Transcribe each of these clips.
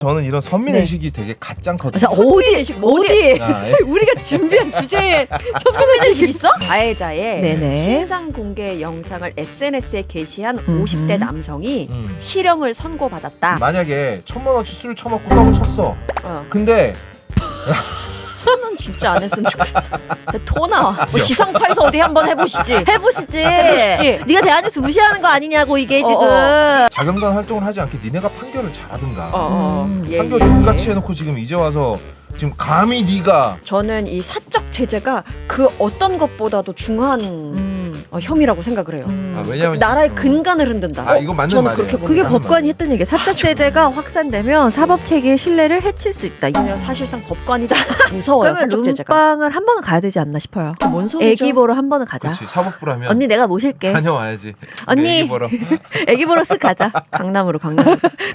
저는 이런 선민의식이 되게 가짱거든요. 자, 어디? 아, 예. 우리가 준비한 주제에 선민의식 있어? 가해자의 네네. 신상 공개 영상을 SNS에 게시한 50대 남성이 실형을 선고받았다. 만약에 1,000만 원치 술을 처먹고 떡을 쳤어. 근데 손은 진짜 안 했으면 좋겠어. 토 나와. 뭐 지상파에서 어디 한번 해보시지. 해보시지. 해보시지. 네가 대한뉴스 무시하는 거 아니냐고 이게 지금. 자경단 활동을 하지 않게 니네가 판결을 잘하든가. 예, 판결 예, 똑같이 예. 해놓고 지금 이제 와서 지금 감히 네가 저는 이 사적 제재가 그 어떤 것보다도 중요한 혐의라고 생각을 해요. 아, 왜냐면 나라의 근간을 흔든다. 아, 이거 맞는 저는 말이에요. 그렇게 봅니다. 그게 맞는 법관이 말이에요. 했던 얘기야. 사적 제재가 확산되면 사법 체계의 신뢰를 해칠 수 있다. 그냥 사실상 법관이다. 무서워요. 그러면 사적 제재가. 룸빵을 한 번은 가야 되지 않나 싶어요. 뭔 소리죠? 애기 보러 한 번은 가자. 그렇지 사법부라면 언니 내가 모실게. 다녀와야지. 언니. 애기 보러. 애기 보러 쓱 가자. 강남으로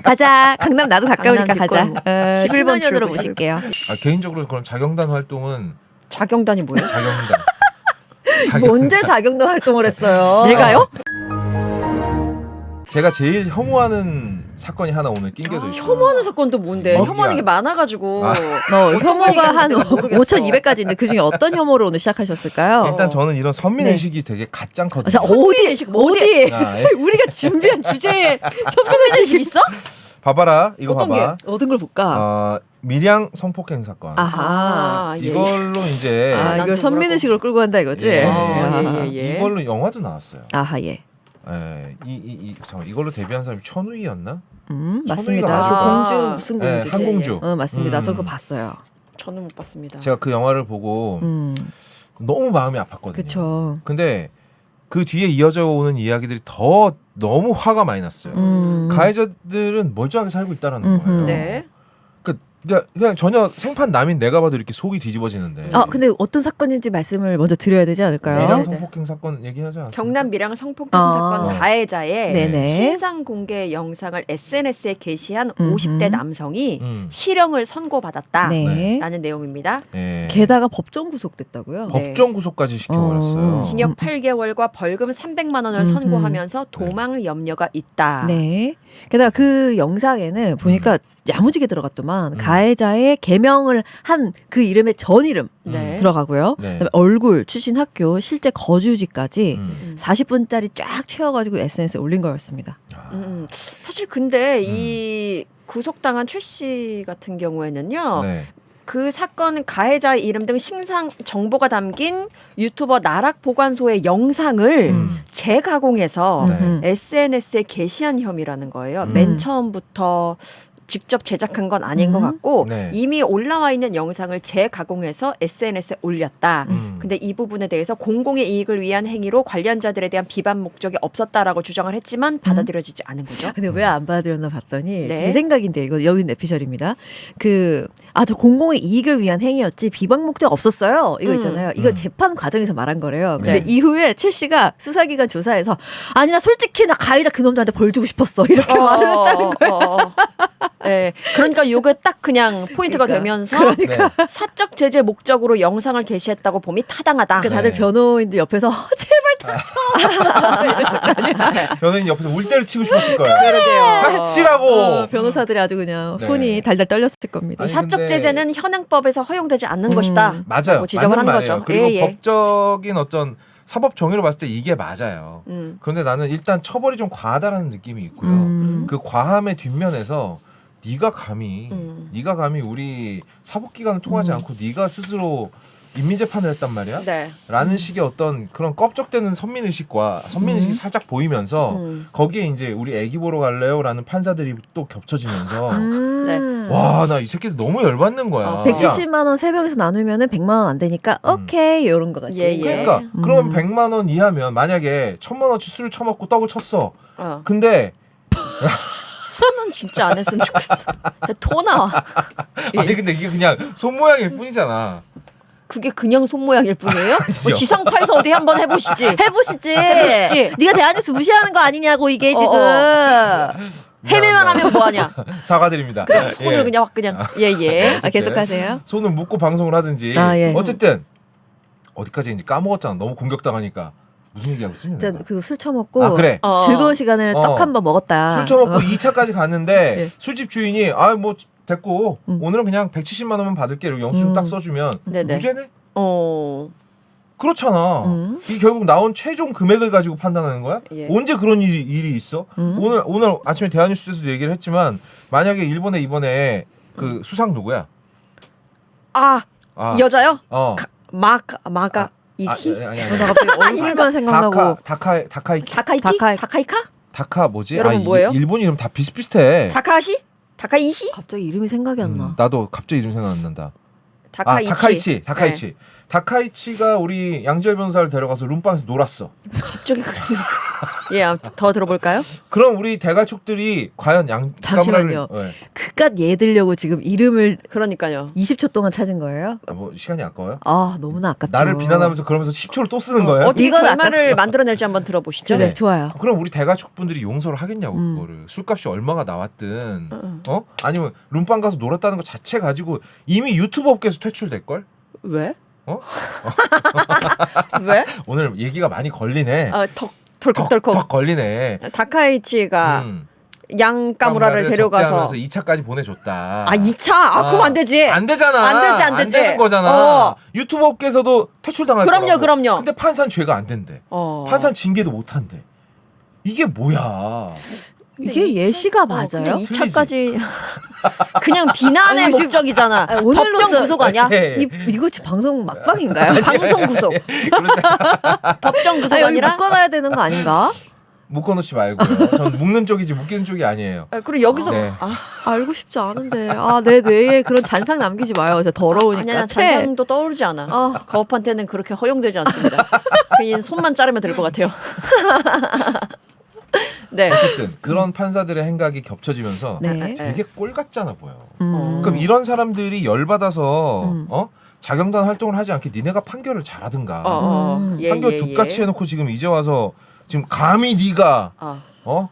가자. 강남 나도 가까우니까 강남 가자. 뒷골목. 11번 신논현으로 출구 모실게요. 아, 개인적으로 그럼 자경단 활동은 자경단이 뭐예요? 자경단. 언제 자경단 활동을 했어요? 내가요? 제가 제일 혐오하는 사건이 하나 오늘 낑겨져 있어요. 혐오하는 사건도 뭔데? 먹이야. 혐오하는 게 많아가지고. 아. 혐오가 한 모르겠어. 5,200까지 있는데 그중에 어떤 혐오를 오늘 시작하셨을까요? 일단 저는 이런 선민의식이 되게 가짱거든요. 자, 어디? 아, 예. 우리가 준비한 주제에 선민의식 있어? 봐봐라 이거 어떤 봐봐. 얻은 걸 볼까? 밀양 성폭행 사건. 아하. 예. 이걸로 이제 아, 이걸 선민의식으로 끌고 간다 이거지? 예. 예. 이걸로 영화도 나왔어요. 아하, 예. 예. 잠깐 이걸로 데뷔한 사람이 천우희였나? 맞습니다. 맞을 그 거예요. 공주 무슨 예, 공주지? 한공주. 맞습니다. 저 그거 봤어요. 저는 못 봤습니다. 제가 그 영화를 보고 너무 마음이 아팠거든요. 그렇죠. 근데 그 뒤에 이어져 오는 이야기들이 더 너무 화가 많이 났어요. 가해자들은 멀쩡하게 살고 있다라는 거예요. 네. 그냥 전혀 생판 남인 내가 봐도 이렇게 속이 뒤집어지는데. 근데 어떤 사건인지 말씀을 먼저 드려야 되지 않을까요? 밀양 네. 성폭행 사건 얘기하지 않았어요? 경남 밀양 성폭행 아. 사건 가해자의 네네. 신상 공개 영상을 SNS에 게시한 50대 남성이 실형을 선고받았다. 네. 라는 내용입니다. 예. 게다가 법정 구속됐다고요? 네. 법정 구속까지 시켜버렸어요. 징역 8개월과 벌금 300만 원을 선고하면서 도망 염려가 있다. 네. 게다가 그 영상에는 보니까 야무지게 들어갔더만 가해자의 개명을 한 그 이름의 전 이름 네. 들어가고요. 네. 그다음에 얼굴, 출신 학교, 실제 거주지까지 40분짜리 쫙 채워가지고 SNS에 올린 거였습니다. 사실 근데 이 구속당한 최 씨 같은 경우에는요. 네. 그 사건 가해자의 이름 등 신상 정보가 담긴 유튜버 나락 보관소의 영상을 재가공해서 네. SNS에 게시한 혐의라는 거예요. 맨 처음부터 직접 제작한 건 아닌 것 같고 네. 이미 올라와 있는 영상을 재가공해서 SNS에 올렸다. 음. 근데 이 부분에 대해서 공공의 이익을 위한 행위로 관련자들에 대한 비반 목적이 없었다라고 주장을 했지만 받아들여지지 않은 거죠. 근데 왜 안 받아들였나 봤더니 네. 제 생각인데 이거 여기 내피셜입니다. 저 공공의 이익을 위한 행위였지 비방 목적 없었어요. 이거 있잖아요. 이거 재판 과정에서 말한 거래요. 근데 네. 이후에 최 씨가 수사기관 조사에서 아니 나 솔직히 나 가해자 그놈들한테 벌 주고 싶었어 이렇게 말을 했다는 거예요. 네, 그러니까 요게 딱 그냥 포인트가 되면서 네. 사적 제재 목적으로 영상을 게시했다고 봄이 타당하다. 그러니까 다들 네. 변호인들 옆에서 제발 변호인 옆에서 울대를 치고 싶었을 거예요. 그러게요. 같이라고. 변호사들이 아주 그냥 네. 손이 달달 떨렸을 겁니다. 아니, 사적 근데- 제재는 현행법에서 허용되지 않는 것이다. 맞아요. 라고 지적을 맞는 하는 말이에요. 거죠. 그리고 예, 예. 법적인 어떤 사법 정의로 봤을 때 이게 맞아요. 음. 그런데 나는 일단 처벌이 좀 과하다라는 느낌이 있고요. 그 과함의 뒷면에서 네가 감히 우리 사법기관을 통하지 않고 네가 스스로 인민재판을 했단 말이야? 네. 라는 식의 어떤 그런 껍적대는 선민의식이 살짝 보이면서 거기에 이제 우리 애기 보러 갈래요? 라는 판사들이 또 겹쳐지면서 와, 나 이 새끼들 너무 열받는 거야. 170만 원 3명에서 나누면은 100만 원 안 되니까 오케이 이런 거 같지. 예, 예. 그러니까 그럼 100만 원 이하면 만약에 1,000만 원치 술을 처먹고 떡을 쳤어. 어. 근데 손은 진짜 안 했으면 좋겠어. 토 나와. 아니 근데 이게 그냥 손 모양일 뿐이잖아. 그게 그냥 손 모양일 뿐이에요? 뭐 지상파에서 어디 한번 해보시지. 해보시지. 해보시지. 네가 대한뉴스 무시하는 거 아니냐고 이게 지금. 헤매만 하면 뭐하냐. 사과드립니다. 손을 예. 그냥 확 그냥 예예. 계속하세요. 손을 묶고 방송을 하든지. 예. 어쨌든 어디까지 이제 까먹었잖아. 너무 공격당하니까. 무슨 얘기하고 있었냐? 내가? 그술 처먹고 아 그래. 어. 즐거운 시간을 떡 한 번 먹었다. 술 처먹고 2차까지 갔는데 술집 주인이 뭐 됐고 오늘은 그냥 170만 원만 받을게 이렇게 영수증 딱 써주면 네네. 무죄네? 어. 그렇잖아. 이 결국 나온 최종 금액을 가지고 판단하는 거야? 예. 언제 그런 일이 있어? 오늘 아침에 대한뉴스에서도 얘기를 했지만 만약에 일본에 이번에 그 수상 누구야? 아, 여자요? 어. 마가 이키? 아니. 나 갑자기 얼굴만 생각나고. 다카이키? 다카이카? 다카 뭐지? 여러분 뭐예요? 일본 이름 다 비슷비슷해. 다카시? 다카이시? 갑자기 이름이 생각이 안 나. 나도 갑자기 이름 생각 안 난다. 다카이치. 다카이치. 네. 다카이치가 우리 양지열 변호사를 데려가서 룸방에서 놀았어. 갑자기 그러니까. 예, 아무튼 더 들어볼까요? 그럼 우리 대가족들이 과연 잠시만요. 그깟 얘 들려고 지금 이름을 그러니까요. 20초 동안 찾은 거예요? 뭐 시간이 아까워요? 아 너무나 아깝죠. 나를 비난하면서 그러면서 10초를 또 쓰는 거예요? 어떻게 이건 결말을 아깝죠. 만들어낼지 한번 들어보시죠. 그래 네. 좋아요. 그럼 우리 대가족분들이 용서를 하겠냐고 그거를 술값이 얼마가 나왔든 아니면 룸방 가서 놀았다는 것 자체 가지고 이미 유튜브 업계에서 퇴출될 걸? 왜? 어? 왜? 오늘 얘기가 많이 걸리네. 덜컥덜컥. 더 걸리네. 다카이치가 양까무라를 데려가서 2차까지 보내줬다. 2차? 그럼 안 되지. 안 되잖아. 안 되지. 되는 거잖아. 유튜브 업계에서도 퇴출당할 거라고. 그럼요. 근데 판사는 죄가 안 된대. 판사는 징계도 못 한대. 이게 뭐야? 이게 예시가 맞아요? 근데 2차까지 그냥 비난의 아니, 지금- 목적이잖아. 오늘로써- 법정 구속 아니야? 이거 지금 방송 막방인가요? 방송 구속. 법정 구속 아니, 여기 아니라? 묶어놔야 되는 거 아닌가? 묶어놓지 말고요. 전 묶는 쪽이지 묶이는 쪽이 아니에요. 그리고 여기서 네. 알고 싶지 않은데 내 뇌에 그런 잔상 남기지 마요. 저 더러우니까. 아니야 잔상도 떠오르지 않아. 거업한테는 그렇게 허용되지 않습니다. 그냥 손만 자르면 될 것 같아요. 네. 어쨌든 그런 판사들의 행각이 겹쳐지면서 네. 되게 꼴 같잖아 보여. 그럼 이런 사람들이 열받아서 자경단 활동을 하지 않게 니네가 판결을 잘하든가. 판결 족같이 해놓고 지금 이제 와서 지금 감히 네가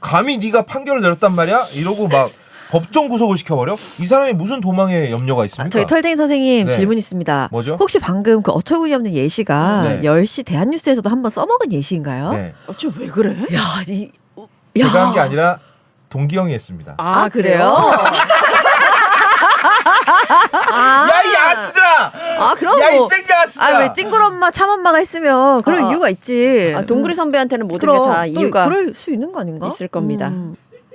감히 네가 판결을 내렸단 말이야? 이러고 막 법정 구속을 시켜버려? 이 사람이 무슨 도망의 염려가 있습니까? 저희 털댕이 선생님 네. 질문 있습니다. 뭐죠? 혹시 방금 그 어처구니 없는 예시가 네. 10시 대한뉴스에서도 한번 써먹은 예시인가요? 네. 왜 그래? 제가 한 게 아니라 동기 형이 했습니다. 그래요? 야이 양아치들아! 그럼 야이 뭐. 생양아치들아! 왜 찡그엄마 참엄마가 했으면 그런 이유가 있지. 동그리 선배한테는 모든 게 그럼 다 또 이유가 그럴 수 있는 거 아닌가? 있을 겁니다.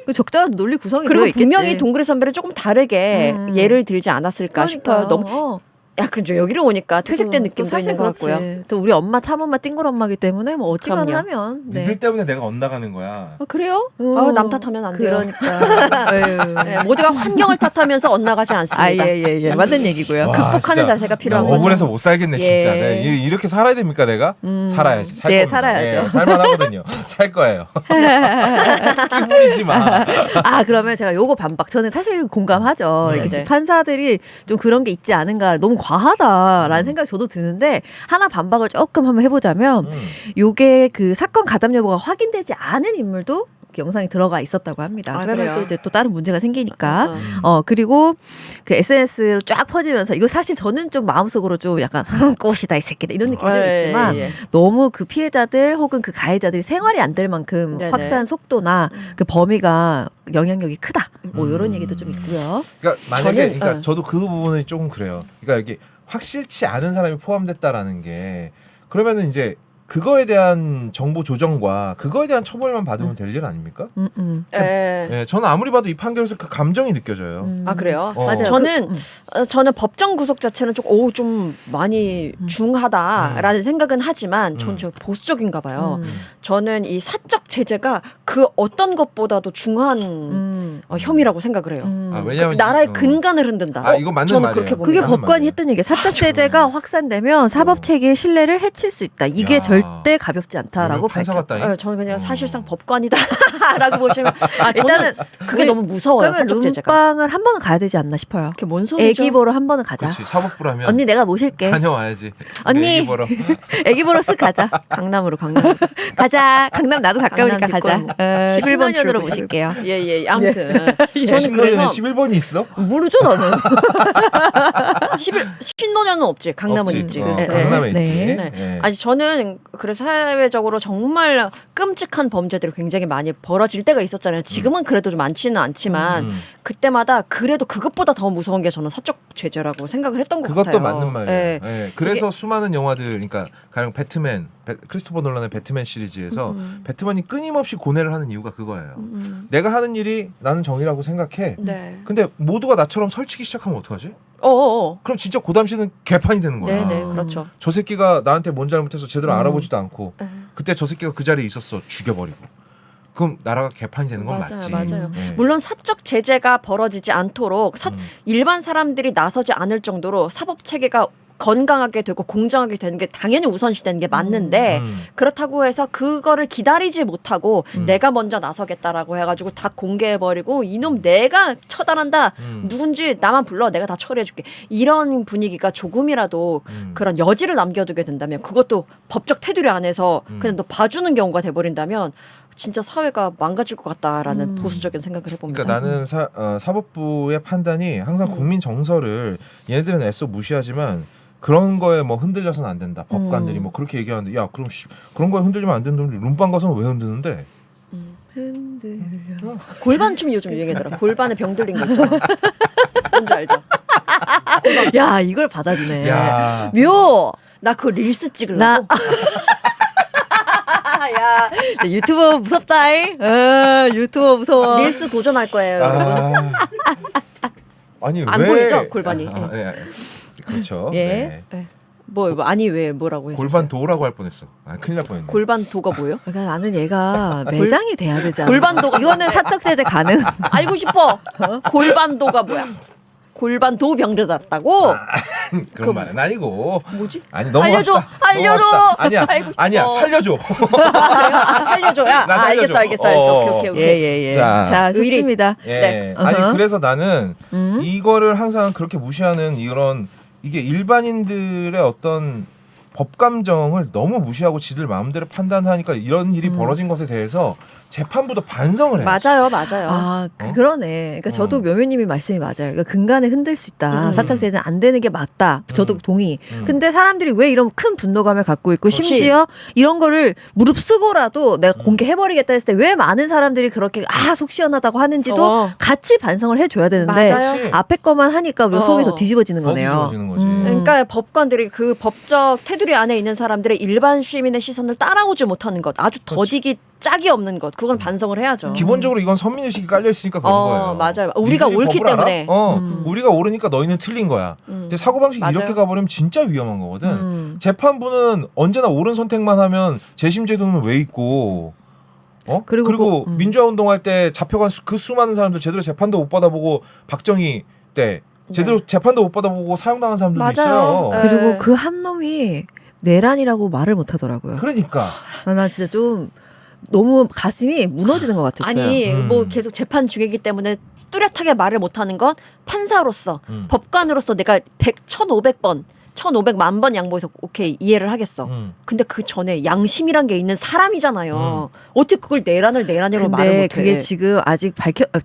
그 적절한 논리 구성이 그리고 들어있겠지. 분명히 동그리 선배를 조금 다르게 예를 들지 않았을까 싶어요. 너무 그죠. 여기로 오니까 퇴색된 또 느낌도 사실 있는 것 그렇지. 같고요. 또 우리 엄마 참엄마 띵글엄마기 때문에 뭐 어찌만 그럼요. 하면. 니들 때문에 내가 엇나가는 거야. 그래요? 남 탓하면 안 돼요. 그러니까. 네, 모두가 환경을 탓하면서 엇나가지 않습니다. 예. 맞는 얘기고요. 와, 극복하는 진짜 자세가 필요한 나 거죠. 억울해서 못 살겠네 진짜. 예. 내가 이렇게 살아야 됩니까 내가? 살아야지. 살 네, 겁니다. 살아야죠. 예, 살만하거든요. 살 거예요. 끼 부리지 마. 그러면 제가 요거 반박. 저는 사실 공감하죠. 네, 이게 네. 판사들이 좀 그런 게 있지 않은가. 너무 과하다라는 생각이 저도 드는데 하나 반박을 조금 한번 해보자면 요게 그 사건 가담 여부가 확인되지 않은 인물도 영상이 들어가 있었다고 합니다. 그러면 그래요? 또 이제 또 다른 문제가 생기니까. 그리고 그 SNS로 쫙 퍼지면서 이거 사실 저는 좀 마음속으로 좀 약간 꽃이다 이 새끼들 이런 느낌이 좀 있지만 너무 그 피해자들 혹은 그 가해자들이 생활이 안 될 만큼 네네. 확산 속도나 그 범위가 영향력이 크다. 뭐 이런 얘기도 좀 있고요. 그러니까 만약에 저는, 그러니까 저도 그 부분이 조금 그래요. 그러니까 이게 확실치 않은 사람이 포함됐다라는 게 그러면은 이제 그거에 대한 정보 조정과 그거에 대한 처벌만 받으면 될 일 아닙니까? 예, 저는 아무리 봐도 이 판결에서 그 감정이 느껴져요. 그래요? 맞아요. 저는 법정 구속 자체는 좀 많이 중하다라는 생각은 하지만 저는 좀 보수적인가 봐요. 저는 이 사적 제재가 그 어떤 것보다도 중한 혐의라고 생각을 해요. 왜냐면 나라의 근간을 흔든다. 이거 맞는 저는 말이에요. 그렇게 봅니다. 그게 맞는 법관이 말이에요. 했던 얘기예요. 사적 제재가 확산되면 사법 체계의 신뢰를 해칠 수 있다. 이게 야. 절대 가볍지 않다라고 판사 밝혔다. 같다니? 저는 그냥 사실상 법관이다라고 보시면 일단은 그게 너무 무서워요. 그러면 사적 제재가. 룸방을 한 번은 가야 되지 않나 싶어요. 그게 뭔 소리죠? 애기 보러 한 번은 가자. 그렇지 사법부라면 언니 내가 모실게. 다녀와야지. 언니. 애기 보러. 애기 보러 쓱 가자. 강남. 가자. 강남 나도 가까우니까 강남 가자. 뒷골목. 11번으로 출구. 모실게요. 예. 아무튼 저는 저는 그래서 11번이 있어? 모르죠 너는. 신노년은 없지. 강남은 없지. 있지. 어, 네. 강남에 네. 있지. 네. 예. 아니 저는 그래서 사회적으로 정말 끔찍한 범죄들이 굉장히 많이 벌어질 때가 있었잖아요. 지금은 그래도 좀 많지는 않지만 그때마다 그래도 그것보다 더 무서운 게 저는 사적 제재라고 생각을 했던 것 그것도 같아요. 맞는 말이에요. 네. 네. 그래서 수많은 영화들, 그러니까 가령 배트맨, 크리스토퍼 놀란의 배트맨 시리즈에서 배트맨이 끊임없이 고뇌를 하는 이유가 그거예요. 내가 하는 일이 나는 정의라고 생각해. 네. 근데 모두가 나처럼 설치기 시작하면 어떡하지? 어어어. 그럼 진짜 그 당시는 개판이 되는 거야. 네네, 그렇죠. 저 새끼가 나한테 뭔 잘못해서 제대로 알아보지도 않고 네. 그때 저 새끼가 그 자리에 있었어. 죽여버리고. 그럼 나라가 개판이 되는 건 맞아요, 맞지. 맞아요. 네. 물론 사적 제재가 벌어지지 않도록 일반 사람들이 나서지 않을 정도로 사법 체계가 건강하게 되고 공정하게 되는 게 당연히 우선시되는 게 맞는데 그렇다고 해서 그거를 기다리지 못하고 내가 먼저 나서겠다라고 해가지고 다 공개해버리고 이놈 내가 처단한다 누군지 나만 불러 내가 다 처리해줄게 이런 분위기가 조금이라도 그런 여지를 남겨두게 된다면 그것도 법적 테두리 안에서 그냥 너 봐주는 경우가 돼버린다면 진짜 사회가 망가질 것 같다라는 보수적인 생각을 해봅니다. 그러니까 나는 사법부의 판단이 항상 국민 정서를 얘네들은 애써 무시하지만 그런 거에 뭐 흔들려서는 안 된다. 법관들이 뭐 그렇게 얘기하는데 야 그럼 그런 거에 흔들리면 안 된다면 룸빵 가서는 왜 흔드는데? 흔들려. 골반춤 요즘 유행이더라. 골반에 병 들린 거 있잖아. 뭔지 알죠? 야 이걸 받아주네. 야. 묘. 나 그거 릴스 찍으려고. 나 야 유튜버 무섭다잉. 유튜버 무서워. 릴스 도전할 거예요. 여러분. 아니 안 왜? 보이죠? 골반이. 아, 예. 그렇죠. 예. 네. 뭐 아니 왜 뭐라고 했어요? 골반 도라고 할 뻔했어. 큰일 날 뻔했네. 골반 도가 뭐예요? 그러니까 나는 얘가 매장이 돼야 되잖아. 골반도가 이거는 사적 제재 가능. 알고 싶어. 골반도가 뭐야? 골반도 병들었다고? 그런 말은 아니고. 뭐지? 아니 너무 알려줘! 알려줘! 아니야. 알고 싶어. 아니야. 살려줘. 아, 살려줘야. 나 살려줘. 알겠어. 오케이. 예예예. 자, 좋습니다. 예. 네. 아니 어허. 그래서 나는 이거를 항상 그렇게 무시하는 이런 이게 일반인들의 어떤 법 감정을 너무 무시하고 지들 마음대로 판단하니까 이런 일이 벌어진 것에 대해서 재판부도 반성을 해. 맞아요. 아, 어? 그러네. 그러니까 저도 묘묘님이 말씀이 맞아요. 그러니까 근간에 흔들 수 있다. 사적 제재는 안 되는 게 맞다. 저도 동의. 근데 사람들이 왜 이런 큰 분노감을 갖고 있고 그렇지. 심지어 이런 거를 무릅쓰고라도 내가 공개해버리겠다 했을 때 왜 많은 사람들이 그렇게 속 시원하다고 하는지도 같이 반성을 해줘야 되는데 맞아요. 그렇지. 앞에 것만 하니까 우리가 속이 더 뒤집어지는 더 거네요. 뒤집어지는 거지. 그러니까 법관들이 그 법적 테두리 안에 있는 사람들의 일반 시민의 시선을 따라오지 못하는 것, 아주 더디기 짝이 없는 것, 그건 반성을 해야죠. 기본적으로 이건 선민의식이 깔려 있으니까 그런 거예요. 맞아요. 우리가 니들이 옳기 법을 알아? 때문에. 우리가 옳으니까 너희는 틀린 거야. 근데 사고방식이 맞아요. 이렇게 가버리면 진짜 위험한 거거든. 재판부는 언제나 옳은 선택만 하면 재심제도는 왜 있고 그리고 민주화 운동할 때 잡혀간 그 수많은 사람들 제대로 재판도 못 받아보고 박정희 때 제대로 재판도 못 받아보고 사형당한 사람들도 맞아요. 있어요. 네. 그리고 그 한 놈이 내란이라고 말을 못 하더라고요. 그러니까 나 진짜 좀 너무 가슴이 무너지는 것 같았어요. 아니 뭐 계속 재판 중이기 때문에 뚜렷하게 말을 못하는 건 판사로서 법관으로서 내가 1,500번 1,500만 번 양보해서 오케이 이해를 하겠어. 근데 그 전에 양심이란 게 있는 사람이잖아요. 어떻게 그걸 내란이라고 말을 근데 못해. 그게 지금 아직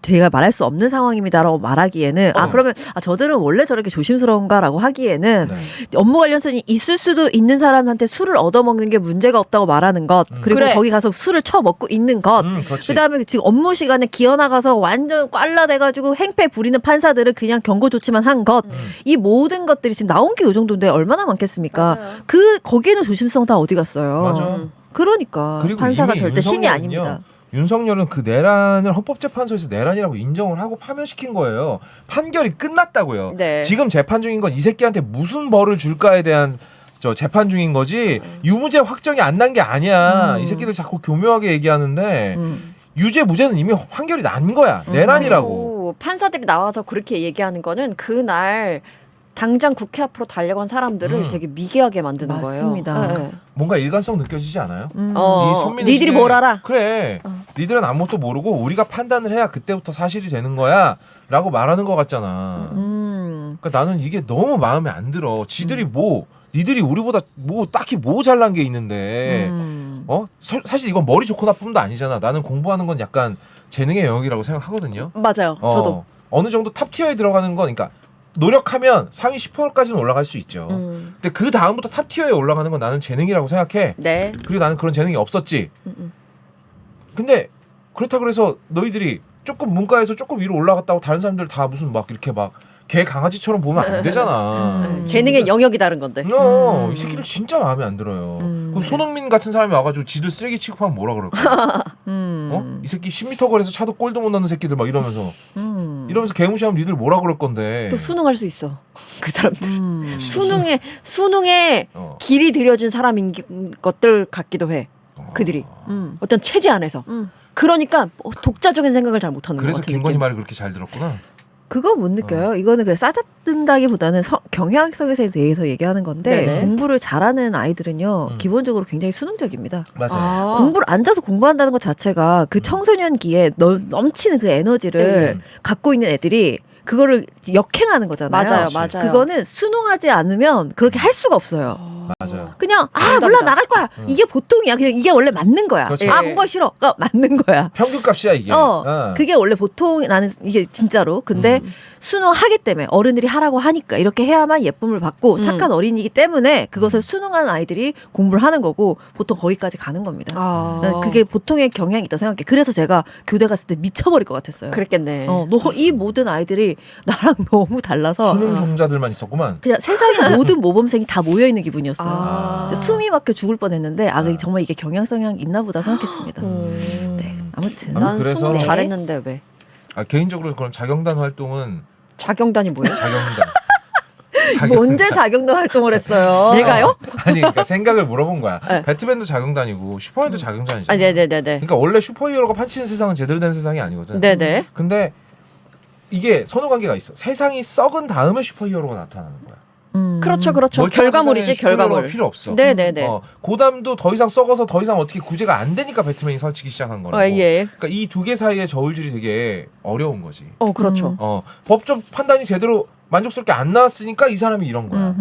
제가 말할 수 없는 상황입니다라고 말하기에는 그러면 저들은 원래 저렇게 조심스러운가라고 하기에는 네. 업무 관련성이 있을 수도 있는 사람한테 술을 얻어먹는 게 문제가 없다고 말하는 것 그리고 그래. 거기 가서 술을 처먹고 있는 것 그렇지. 그다음에 지금 업무 시간에 기어나가서 완전 꽐라돼가지고 행패 부리는 판사들을 그냥 경고 조치만 한 것 이 모든 것들이 지금 나온 게 이 정도인데 얼마나 많겠습니까? 맞아요. 거기에는 조심성 다 어디 갔어요? 맞아. 그러니까 그리고 판사가 이미 절대 신이 윤석열은요, 아닙니다. 윤석열은 그 내란을 헌법재판소에서 내란이라고 인정을 하고 파면시킨 거예요. 판결이 끝났다고요. 네. 지금 재판 중인 건 이 새끼한테 무슨 벌을 줄까에 대한 재판 중인 거지 유무죄 확정이 안 난 게 아니야. 이 새끼들 자꾸 교묘하게 얘기하는데 유죄 무죄는 이미 판결이 난 거야. 내란이라고. 그리고 판사들이 나와서 그렇게 얘기하는 거는 그날 당장 국회 앞으로 달려간 사람들을 되게 미개하게 만드는 맞습니다. 거예요. 네. 뭔가 일관성 느껴지지 않아요? 이 선민의식에 니들이 뭘 알아? 그래. 니들은 아무것도 모르고 우리가 판단을 해야 그때부터 사실이 되는 거야 라고 말하는 것 같잖아. 그러니까 나는 이게 너무 마음에 안 들어. 지들이 니들이 우리보다 딱히 잘난 게 있는데 사실 이건 머리 좋고 나쁨도 아니잖아. 나는 공부하는 건 약간 재능의 영역이라고 생각하거든요. 맞아요. 저도. 어느 정도 탑 티어에 들어가는 건 그러니까 노력하면 상위 10%까지는 올라갈 수 있죠. 근데 그 다음부터 탑 티어에 올라가는 건 나는 재능이라고 생각해. 네. 그리고 나는 그런 재능이 없었지. 근데 그렇다 그래서 너희들이 조금 문과에서 조금 위로 올라갔다고 다른 사람들 다 무슨 막 이렇게 막 개 강아지처럼 보면 안 되잖아. 재능의 영역이 다른 건데. 이 새끼들 진짜 마음에 안 들어요. 그럼 손흥민 같은 사람이 와가지고 지들 쓰레기 취급하면 뭐라 그럴까? 이 새끼 10m 거리에서 차도 골도 못 넣는 새끼들 막 이러면서 개무시하면 니들 뭐라 그럴 건데. 또 수능할 수 있어. 그 사람들. 수능에 길이 들여진 사람인 것들 같기도 해. 그들이 어떤 체제 안에서. 그러니까 독자적인 생각을 잘 못하는 것 그래서 같은 김건희 느낌. 말을 그렇게 잘 들었구나. 그건 못 느껴요. 이거는 그냥 싸잡는다기보다는 경향성에 대해서 얘기하는 건데 네네. 공부를 잘하는 아이들은요 기본적으로 굉장히 수능적입니다. 맞아요. 공부를 앉아서 공부한다는 것 자체가 그 청소년기에 넘치는 그 에너지를 갖고 있는 애들이 그거를 역행하는 거잖아요. 맞아요. 그거는 수능하지 않으면 그렇게 할 수가 없어요. 맞아요. 그냥 정답이다. 몰라 나갈 거야. 이게 보통이야. 그냥 이게 원래 맞는 거야. 그렇죠. 공부하기 싫어. 맞는 거야. 평균값이야 이게. 그게 원래 보통 나는 이게 진짜로. 근데 수능하기 때문에 어른들이 하라고 하니까 이렇게 해야만 예쁨을 받고 착한 어린이기 때문에 그것을 수능하는 아이들이 공부를 하는 거고 보통 거기까지 가는 겁니다. 나는 그게 보통의 경향이 있다고 생각해. 그래서 제가 교대 갔을 때 미쳐버릴 것 같았어요. 그랬겠네. 이 모든 아이들이 나랑 너무 달라서 수능 종자들만 있었구만. 그냥 세상의 모든 모범생이 다 모여 있는 기분이었어요. 아. 숨이 막혀 죽을 뻔했는데 정말 이게 경향성이랑 있나 보다 생각했습니다. 네, 아무튼 난 그래서- 수능 잘했는데 왜? 개인적으로 그럼 자경단 활동은 자경단이 뭐예요? 자경단. 언제 자경단 활동을 했어요? 내가요? 아니 그러니까 생각을 물어본 거야. 네. 배트맨도 자경단이고 슈퍼맨도 자경단이잖아. 네네네네. 그러니까 원래 슈퍼히어로가 판치는 세상은 제대로 된 세상이 아니거든. 네네. 근데 이게 선후 관계가 있어. 세상이 썩은 다음에 슈퍼히어로가 나타나는 거야. 그렇죠. 멀쩡한 결과물이지, 세상에 슈퍼히어로가 결과물. 필요 없어. 네네네. 고담도 더 이상 썩어서 더 이상 어떻게 구제가 안 되니까 배트맨이 설치기 시작한 거라고. 예. 그러니까 이 두 개 사이의 저울질이 되게 어려운 거지. 그렇죠. 법적 판단이 제대로 만족스럽게 안 나왔으니까 이 사람이 이런 거야.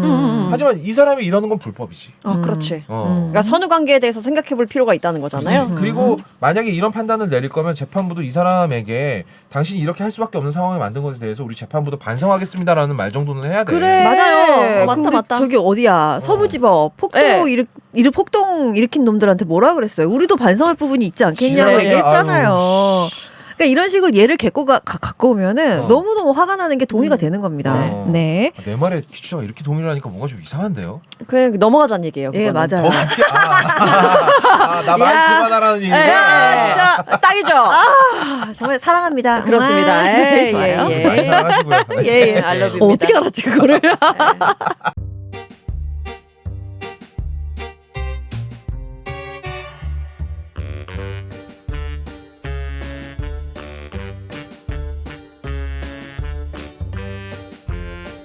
하지만 이 사람이 이러는 건 불법이지. 그렇지. 어. 그러니까 선후 관계에 대해서 생각해 볼 필요가 있다는 거잖아요. 그치. 그리고 만약에 이런 판단을 내릴 거면 재판부도 이 사람에게 당신이 이렇게 할 수밖에 없는 상황을 만든 것에 대해서 우리 재판부도 반성하겠습니다라는 말 정도는 해야 돼. 그래 맞아요. 그 맞다. 우리 저기 어디야 서부지법 폭동 네. 폭동 일으킨 놈들한테 뭐라 그랬어요? 우리도 반성할 부분이 있지 않겠냐고 지랄이야. 얘기했잖아요. 아유, 그러니까 이런 식으로 얘를 갖고 오면은 너무너무 화가 나는 게 동의가 되는 겁니다. 네. 내 말에 기추자가 이렇게 동의를 하니까 뭔가 좀 이상한데요? 그냥 넘어가자는 얘기예요. 예, 그거는. 맞아요. 더 깊게 나 말 야. 그만하라는 얘기가. 진짜 딱이죠. 정말 사랑합니다. 그렇습니다. 네, 좋아요. 예. 많이 사랑하시고요. 예, 알러뷰입니다. 어떻게 알았지 그거를?